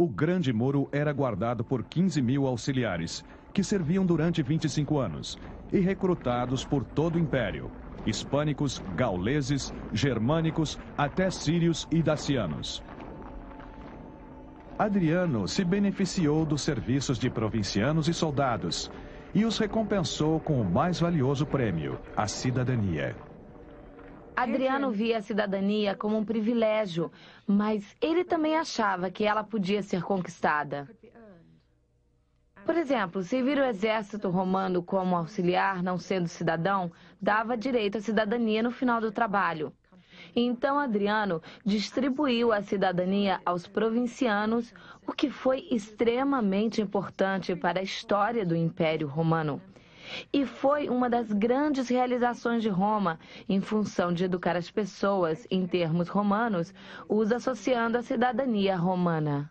O Grande Muro era guardado por 15.000 auxiliares, que serviam durante 25 anos, e recrutados por todo o Império, hispânicos, gauleses, germânicos, até sírios e dacianos. Adriano se beneficiou dos serviços de provincianos e soldados, e os recompensou com o mais valioso prêmio, a cidadania. Adriano via a cidadania como um privilégio, mas ele também achava que ela podia ser conquistada. Por exemplo, servir o exército romano como auxiliar, não sendo cidadão, dava direito à cidadania no final do trabalho. Então Adriano distribuiu a cidadania aos provincianos, o que foi extremamente importante para a história do Império Romano. E foi uma das grandes realizações de Roma, em função de educar as pessoas em termos romanos, os associando à cidadania romana.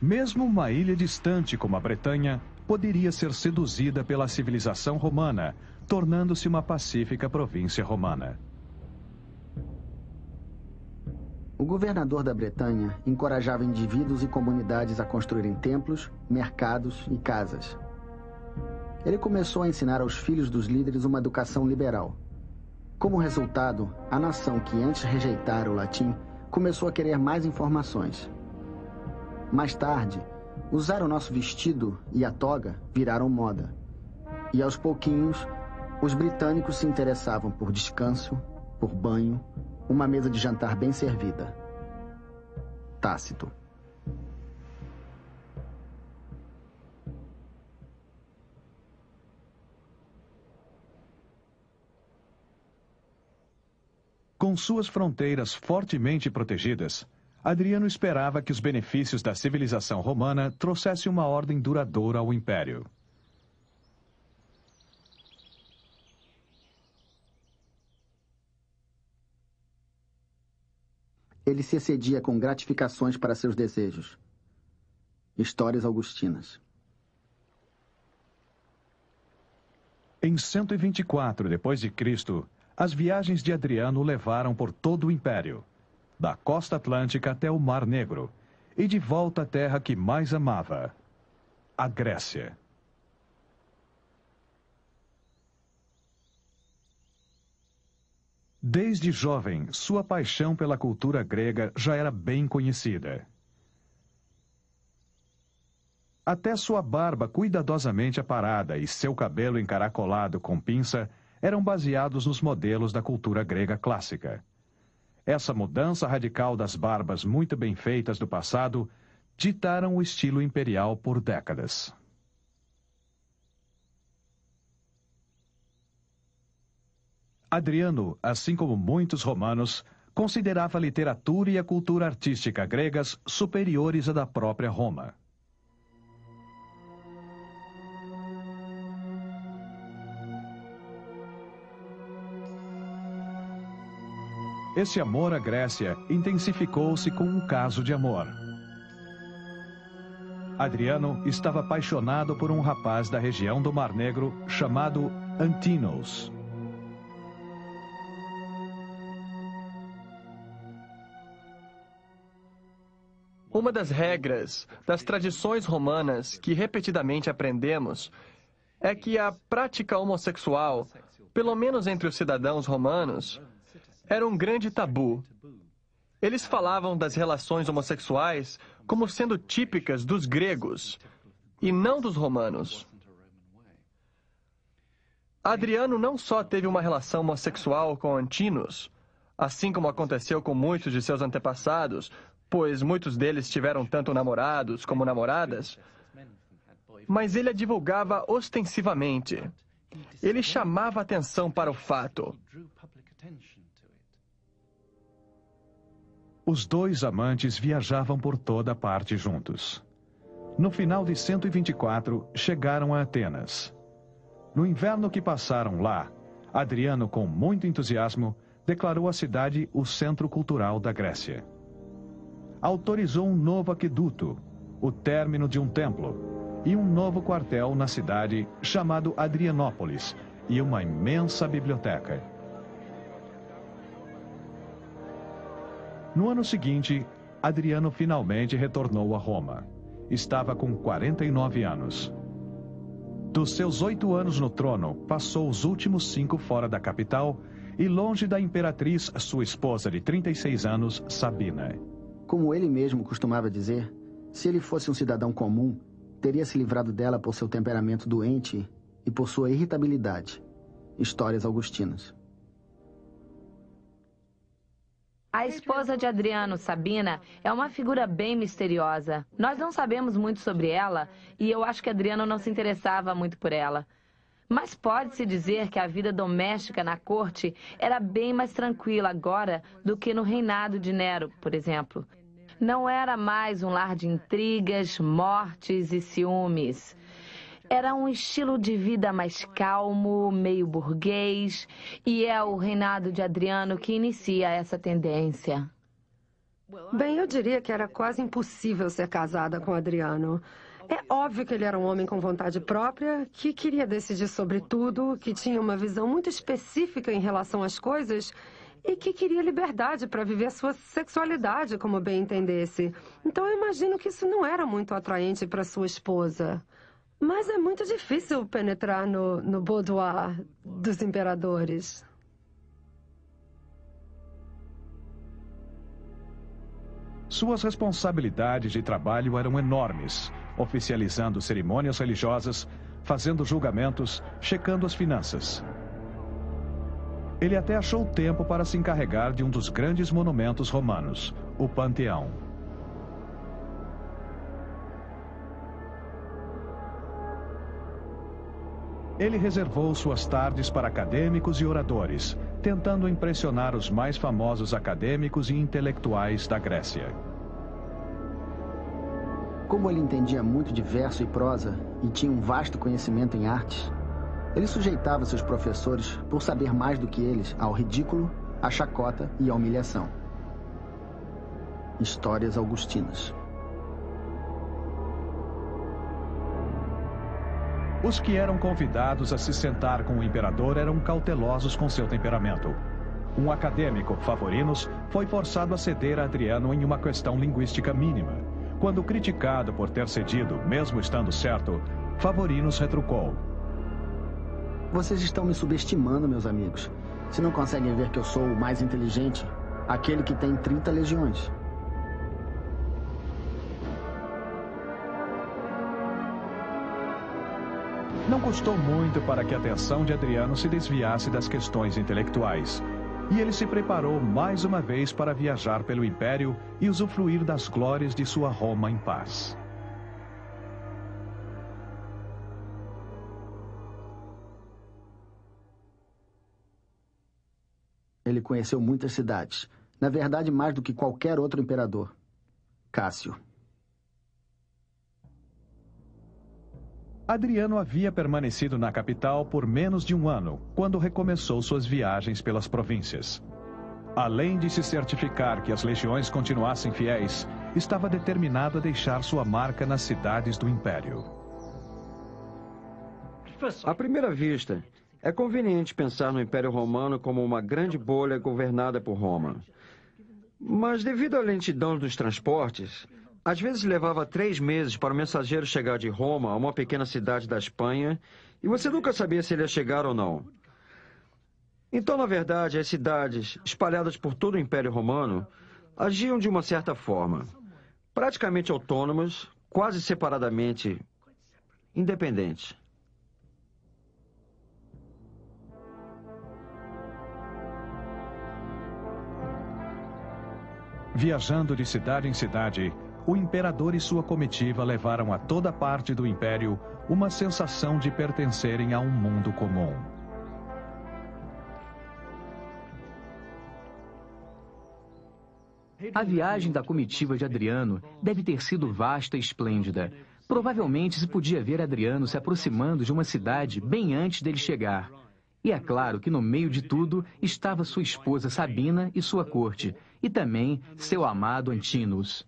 Mesmo uma ilha distante como a Bretanha, poderia ser seduzida pela civilização romana, tornando-se uma pacífica província romana. O governador da Bretanha encorajava indivíduos e comunidades a construírem templos, mercados e casas. Ele começou a ensinar aos filhos dos líderes uma educação liberal. Como resultado, a nação que antes rejeitara o latim começou a querer mais informações. Mais tarde, usar o nosso vestido e a toga viraram moda. E aos pouquinhos, os britânicos se interessavam por descanso, por banho, uma mesa de jantar bem servida. Tácito. Com suas fronteiras fortemente protegidas, Adriano esperava que os benefícios da civilização romana trouxessem uma ordem duradoura ao Império. Ele se excedia com gratificações para seus desejos. Histórias augustinas. Em 124 d.C., as viagens de Adriano o levaram por todo o Império, da costa atlântica até o Mar Negro, e de volta à terra que mais amava, a Grécia. Desde jovem, sua paixão pela cultura grega já era bem conhecida. Até sua barba cuidadosamente aparada e seu cabelo encaracolado com pinça eram baseados nos modelos da cultura grega clássica. Essa mudança radical das barbas muito bem feitas do passado ditaram o estilo imperial por décadas. Adriano, assim como muitos romanos, considerava a literatura e a cultura artística gregas superiores à da própria Roma. Esse amor à Grécia intensificou-se com um caso de amor. Adriano estava apaixonado por um rapaz da região do Mar Negro chamado Antinos. Uma das regras das tradições romanas que repetidamente aprendemos é que a prática homossexual, pelo menos entre os cidadãos romanos, era um grande tabu. Eles falavam das relações homossexuais como sendo típicas dos gregos e não dos romanos. Adriano não só teve uma relação homossexual com Antinos, assim como aconteceu com muitos de seus antepassados, pois muitos deles tiveram tanto namorados como namoradas, mas ele a divulgava ostensivamente. Ele chamava atenção para o fato. Os dois amantes viajavam por toda parte juntos. No final de 124, chegaram a Atenas. No inverno que passaram lá, Adriano, com muito entusiasmo, declarou a cidade o centro cultural da Grécia. Autorizou um novo aqueduto, o término de um templo, e um novo quartel na cidade chamado Adrianópolis, e uma imensa biblioteca. No ano seguinte, Adriano finalmente retornou a Roma. Estava com 49 anos. Dos seus 8 anos no trono, passou os últimos 5 fora da capital e longe da imperatriz, sua esposa de 36 anos, Sabina. Como ele mesmo costumava dizer, se ele fosse um cidadão comum, teria se livrado dela por seu temperamento doente e por sua irritabilidade. Histórias augustinas. A esposa de Adriano, Sabina, é uma figura bem misteriosa. Nós não sabemos muito sobre ela e eu acho que Adriano não se interessava muito por ela. Mas pode-se dizer que a vida doméstica na corte era bem mais tranquila agora do que no reinado de Nero, por exemplo. Não era mais um lar de intrigas, mortes e ciúmes. Era um estilo de vida mais calmo, meio burguês, e é o reinado de Adriano que inicia essa tendência. Bem, eu diria que era quase impossível ser casada com Adriano. É óbvio que ele era um homem com vontade própria, que queria decidir sobre tudo, que tinha uma visão muito específica em relação às coisas e que queria liberdade para viver sua sexualidade como bem entendesse. Então eu imagino que isso não era muito atraente para sua esposa. Mas é muito difícil penetrar no boudoir dos imperadores. Suas responsabilidades de trabalho eram enormes, oficializando cerimônias religiosas, fazendo julgamentos, checando as finanças. Ele até achou tempo para se encarregar de um dos grandes monumentos romanos, o Panteão. Ele reservou suas tardes para acadêmicos e oradores, tentando impressionar os mais famosos acadêmicos e intelectuais da Grécia. Como ele entendia muito de verso e prosa e tinha um vasto conhecimento em artes, ele sujeitava seus professores, por saber mais do que eles, ao ridículo, à chacota e à humilhação. Histórias augustinas. Os que eram convidados a se sentar com o imperador eram cautelosos com seu temperamento. Um acadêmico, Favorinos, foi forçado a ceder a Adriano em uma questão linguística mínima. Quando criticado por ter cedido, mesmo estando certo, Favorinos retrucou: Vocês estão me subestimando, meus amigos. Se não conseguem ver que eu sou o mais inteligente, aquele que tem 30 legiões. Não custou muito para que a atenção de Adriano se desviasse das questões intelectuais. E ele se preparou mais uma vez para viajar pelo Império e usufruir das glórias de sua Roma em paz. Ele conheceu muitas cidades. Na verdade, mais do que qualquer outro imperador. Cássio. Adriano havia permanecido na capital por menos de um ano, quando recomeçou suas viagens pelas províncias. Além de se certificar que as legiões continuassem fiéis, estava determinado a deixar sua marca nas cidades do Império. À primeira vista, é conveniente pensar no Império Romano como uma grande bolha governada por Roma. Mas devido à lentidão dos transportes, às vezes levava 3 meses para o mensageiro chegar de Roma a uma pequena cidade da Espanha e você nunca sabia se ele ia chegar ou não. Então, na verdade, as cidades, espalhadas por todo o Império Romano, agiam de uma certa forma, praticamente autônomas, quase separadamente independentes. Viajando de cidade em cidade, o imperador e sua comitiva levaram a toda parte do Império uma sensação de pertencerem a um mundo comum. A viagem da comitiva de Adriano deve ter sido vasta e esplêndida. Provavelmente se podia ver Adriano se aproximando de uma cidade bem antes dele chegar. E é claro que no meio de tudo estava sua esposa Sabina e sua corte, e também seu amado Antinous.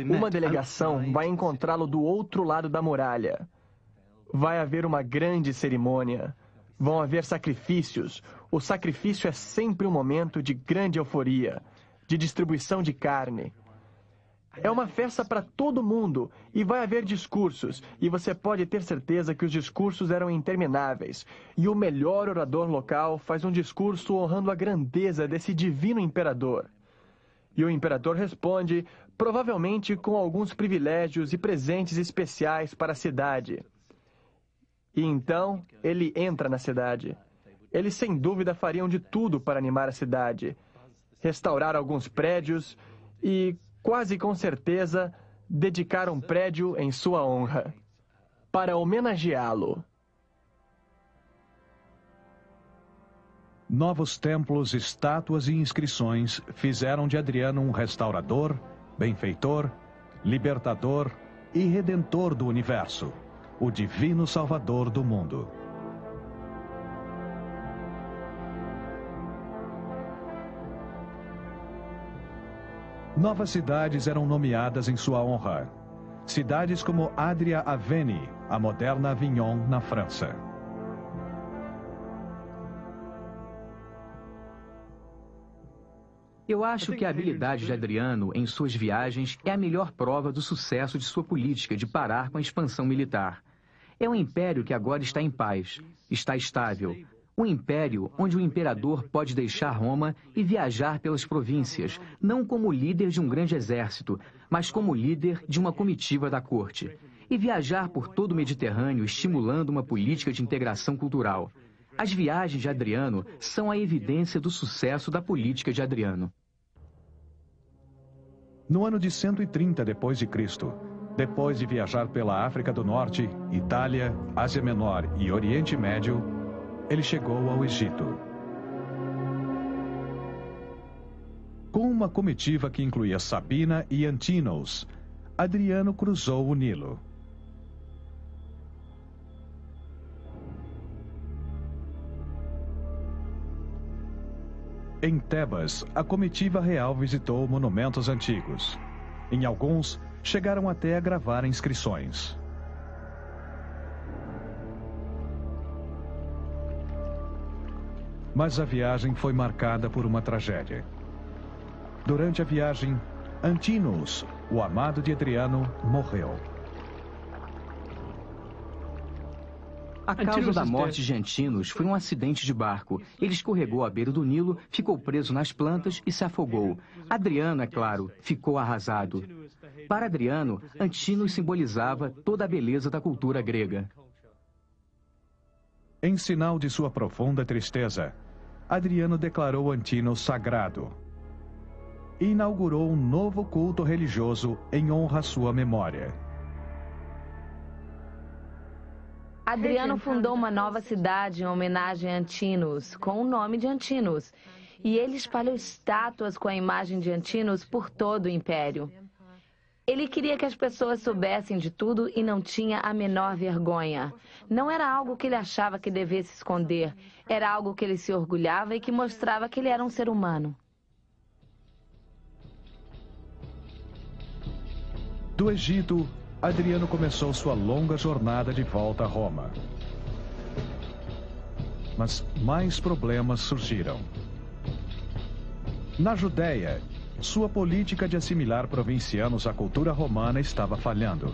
Uma delegação vai encontrá-lo do outro lado da muralha. vai haver uma grande cerimônia. Vão haver sacrifícios. O sacrifício é sempre um momento de grande euforia, de distribuição de carne. É uma festa para todo mundo e vai haver discursos. E você pode ter certeza que os discursos eram intermináveis. E o melhor orador local faz um discurso honrando a grandeza desse divino imperador. E o imperador responde, provavelmente com alguns privilégios e presentes especiais para a cidade. E então, ele entra na cidade. Eles, sem dúvida, fariam de tudo para animar a cidade. Restaurar alguns prédios e, quase com certeza, dedicar um prédio em sua honra, para homenageá-lo. Novos templos, estátuas e inscrições fizeram de Adriano um restaurador, benfeitor, libertador e redentor do universo, o divino salvador do mundo. Novas cidades eram nomeadas em sua honra. Cidades como Adria Aveni, a moderna Avignon, na França. Eu acho que a habilidade de Adriano em suas viagens é a melhor prova do sucesso de sua política de parar com a expansão militar. É um império que agora está em paz, está estável. Um império onde o imperador pode deixar Roma e viajar pelas províncias, não como líder de um grande exército, mas como líder de uma comitiva da corte. E viajar por todo o Mediterrâneo estimulando uma política de integração cultural. As viagens de Adriano são a evidência do sucesso da política de Adriano. No ano de 130 d.C., depois de viajar pela África do Norte, Itália, Ásia Menor e Oriente Médio, ele chegou ao Egito. Com uma comitiva que incluía Sabina e Antínoos, Adriano cruzou o Nilo. Em Tebas, a comitiva real visitou monumentos antigos. Em alguns, chegaram até a gravar inscrições. Mas a viagem foi marcada por uma tragédia. Durante a viagem, Antínoos, o amado de Adriano, morreu. A causa da morte de Antínoos foi um acidente de barco. Ele escorregou à beira do Nilo, ficou preso nas plantas e se afogou. Adriano, é claro, ficou arrasado. Para Adriano, Antínoos simbolizava toda a beleza da cultura grega. Em sinal de sua profunda tristeza, Adriano declarou Antínoos sagrado e inaugurou um novo culto religioso em honra à sua memória. Adriano fundou uma nova cidade em homenagem a Antínoos, com o nome de Antínoos. E ele espalhou estátuas com a imagem de Antínoos por todo o império. Ele queria que as pessoas soubessem de tudo e não tinha a menor vergonha. Não era algo que ele achava que devesse esconder. Era algo que ele se orgulhava e que mostrava que ele era um ser humano. Do Egito, Adriano começou sua longa jornada de volta a Roma. Mas mais problemas surgiram. Na Judéia, sua política de assimilar provincianos à cultura romana estava falhando.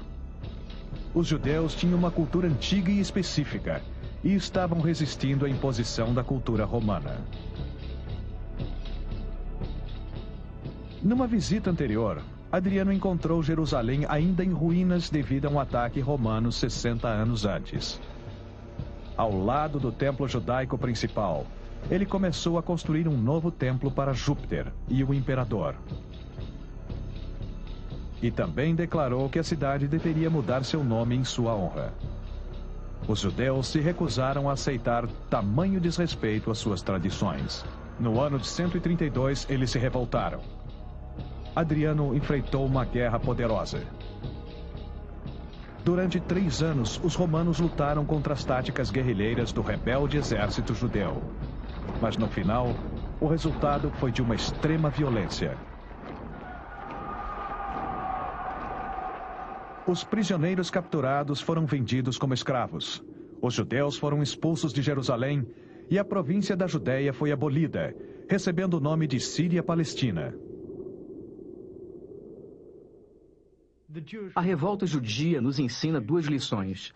Os judeus tinham uma cultura antiga e específica e estavam resistindo à imposição da cultura romana. Numa visita anterior, Adriano encontrou Jerusalém ainda em ruínas devido a um ataque romano 60 anos antes. Ao lado do templo judaico principal, ele começou a construir um novo templo para Júpiter e o imperador. E também declarou que a cidade deveria mudar seu nome em sua honra. Os judeus se recusaram a aceitar tamanho desrespeito às suas tradições. No ano de 132, eles se revoltaram. Adriano enfrentou uma guerra poderosa. Durante 3 anos, os romanos lutaram contra as táticas guerrilheiras do rebelde exército judeu. Mas no final, o resultado foi de uma extrema violência. Os prisioneiros capturados foram vendidos como escravos. Os judeus foram expulsos de Jerusalém e a província da Judéia foi abolida, recebendo o nome de Síria-Palestina. A revolta judia nos ensina duas lições.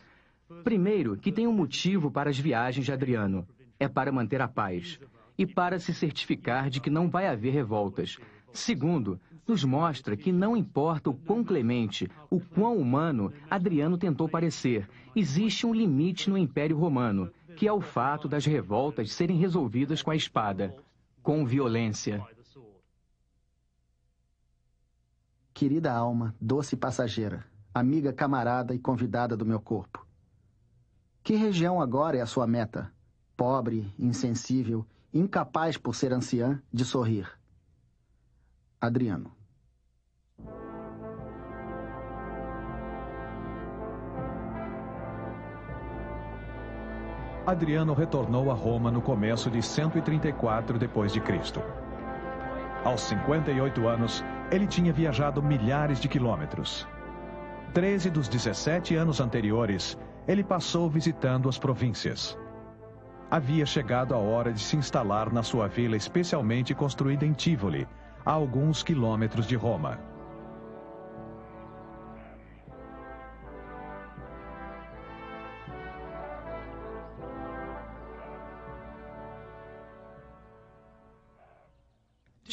Primeiro, que tem um motivo para as viagens de Adriano. É para manter a paz e para se certificar de que não vai haver revoltas. Segundo, nos mostra que não importa o quão clemente, o quão humano Adriano tentou parecer, existe um limite no Império Romano, que é o fato das revoltas serem resolvidas com a espada, com violência. Querida alma, doce passageira, amiga camarada e convidada do meu corpo. Que região agora é a sua meta? Pobre, insensível, incapaz por ser anciã de sorrir. Adriano. Adriano retornou a Roma no começo de 134 d.C. Aos 58 anos, ele tinha viajado milhares de quilômetros. 13 dos 17 anos anteriores, ele passou visitando as províncias. Havia chegado a hora de se instalar na sua vila especialmente construída em Tivoli, a alguns quilômetros de Roma.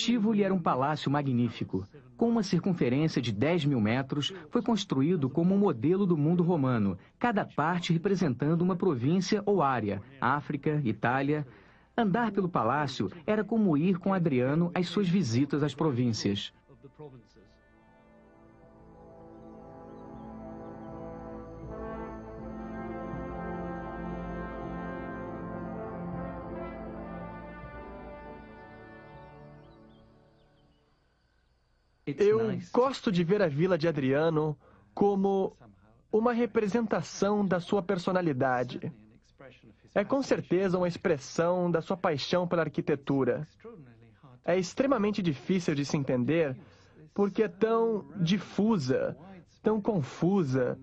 Tivoli era um palácio magnífico. Com uma circunferência de 10.000 metros, foi construído como um modelo do mundo romano, cada parte representando uma província ou área, África, Itália. Andar pelo palácio era como ir com Adriano às suas visitas às províncias. Eu gosto de ver a vila de Adriano como uma representação da sua personalidade. É com certeza uma expressão da sua paixão pela arquitetura. É extremamente difícil de se entender porque é tão difusa, tão confusa,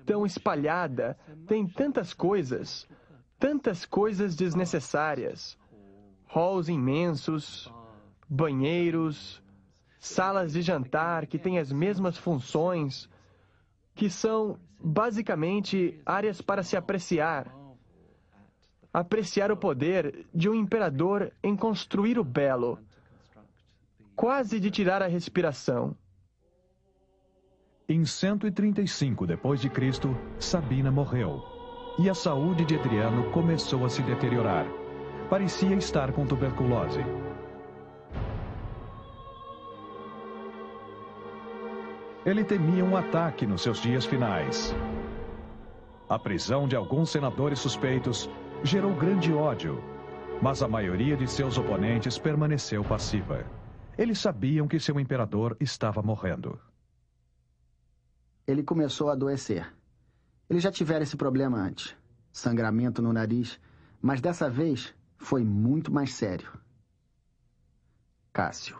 tão espalhada, tem tantas coisas desnecessárias. Halls imensos, banheiros, salas de jantar que têm as mesmas funções, que são basicamente áreas para se apreciar. Apreciar o poder de um imperador em construir o belo, quase de tirar a respiração. Em 135 d.C., Sabina morreu, e a saúde de Adriano começou a se deteriorar. Parecia estar com tuberculose. Ele temia um ataque nos seus dias finais. A prisão de alguns senadores suspeitos gerou grande ódio, mas a maioria de seus oponentes permaneceu passiva. Eles sabiam que seu imperador estava morrendo. Ele começou a adoecer. Ele já tivera esse problema antes. Sangramento no nariz, mas dessa vez foi muito mais sério. Cássio.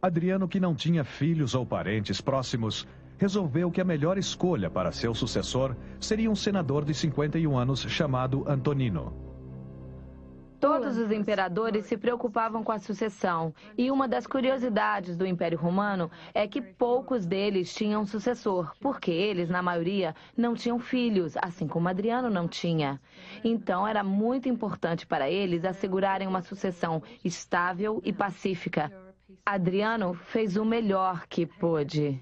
Adriano, que não tinha filhos ou parentes próximos, resolveu que a melhor escolha para seu sucessor seria um senador de 51 anos chamado Antonino. Todos os imperadores se preocupavam com a sucessão, e uma das curiosidades do Império Romano é que poucos deles tinham sucessor, porque eles, na maioria, não tinham filhos, assim como Adriano não tinha. Então, era muito importante para eles assegurarem uma sucessão estável e pacífica. Adriano fez o melhor que pôde.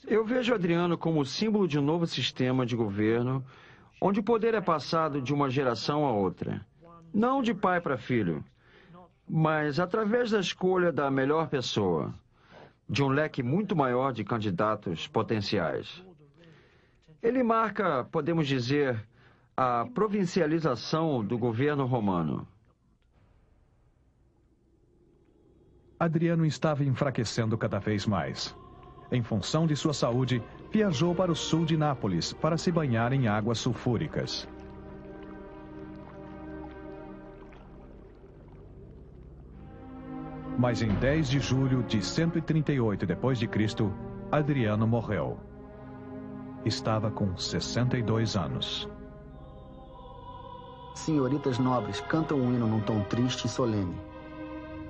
Eu vejo Adriano como símbolo de um novo sistema de governo, onde o poder é passado de uma geração a outra. Não de pai para filho, mas através da escolha da melhor pessoa, de um leque muito maior de candidatos potenciais. Ele marca, podemos dizer, a provincialização do governo romano. Adriano estava enfraquecendo cada vez mais. Em função de sua saúde, viajou para o sul de Nápoles para se banhar em águas sulfúricas. Mas em 10 de julho de 138 d.C., Adriano morreu. Estava com 62 anos. Senhoritas nobres cantam um hino num tom triste e solene.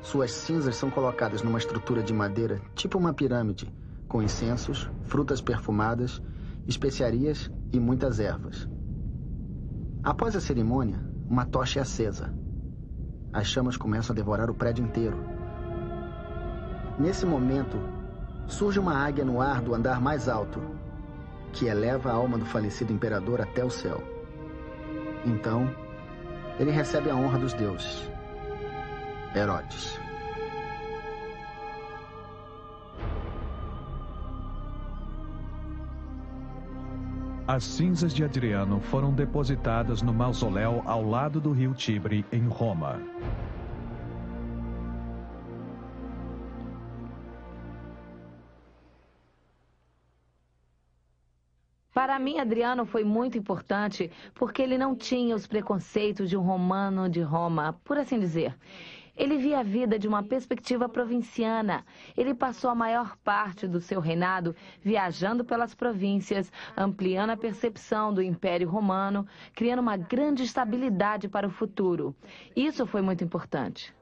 Suas cinzas são colocadas numa estrutura de madeira, tipo uma pirâmide, com incensos, frutas perfumadas, especiarias e muitas ervas. Após a cerimônia, uma tocha é acesa. As chamas começam a devorar o prédio inteiro. Nesse momento, surge uma águia no ar do andar mais alto, que eleva a alma do falecido imperador até o céu. Então, ele recebe a honra dos deuses. Herodes. As cinzas de Adriano foram depositadas no mausoléu ao lado do rio Tibre, em Roma. Para mim, Adriano foi muito importante porque ele não tinha os preconceitos de um romano de Roma, por assim dizer. Ele via a vida de uma perspectiva provinciana. Ele passou a maior parte do seu reinado viajando pelas províncias, ampliando a percepção do Império Romano, criando uma grande estabilidade para o futuro. Isso foi muito importante.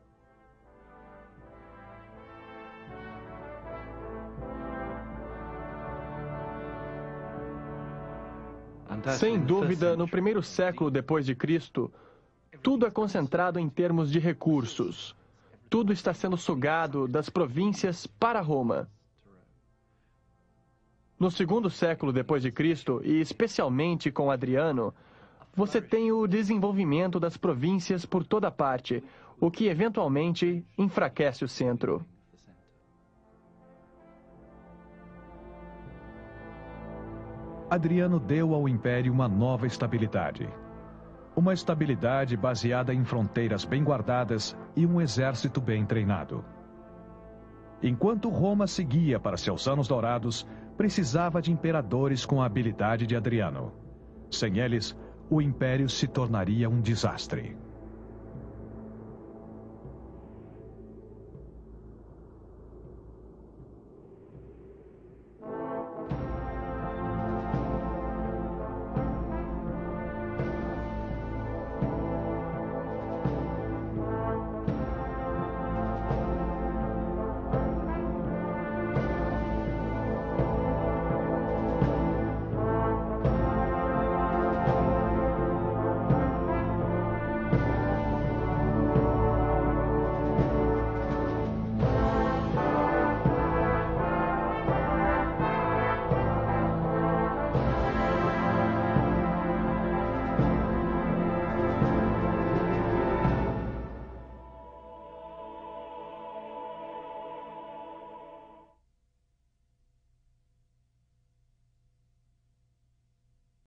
Sem dúvida, no primeiro século depois de Cristo, tudo é concentrado em termos de recursos. Tudo está sendo sugado das províncias para Roma. No segundo século depois de Cristo, e especialmente com Adriano, você tem o desenvolvimento das províncias por toda parte, o que eventualmente enfraquece o centro. Adriano deu ao Império uma nova estabilidade. Uma estabilidade baseada em fronteiras bem guardadas e um exército bem treinado. Enquanto Roma seguia para seus anos dourados, precisava de imperadores com a habilidade de Adriano. Sem eles, o Império se tornaria um desastre.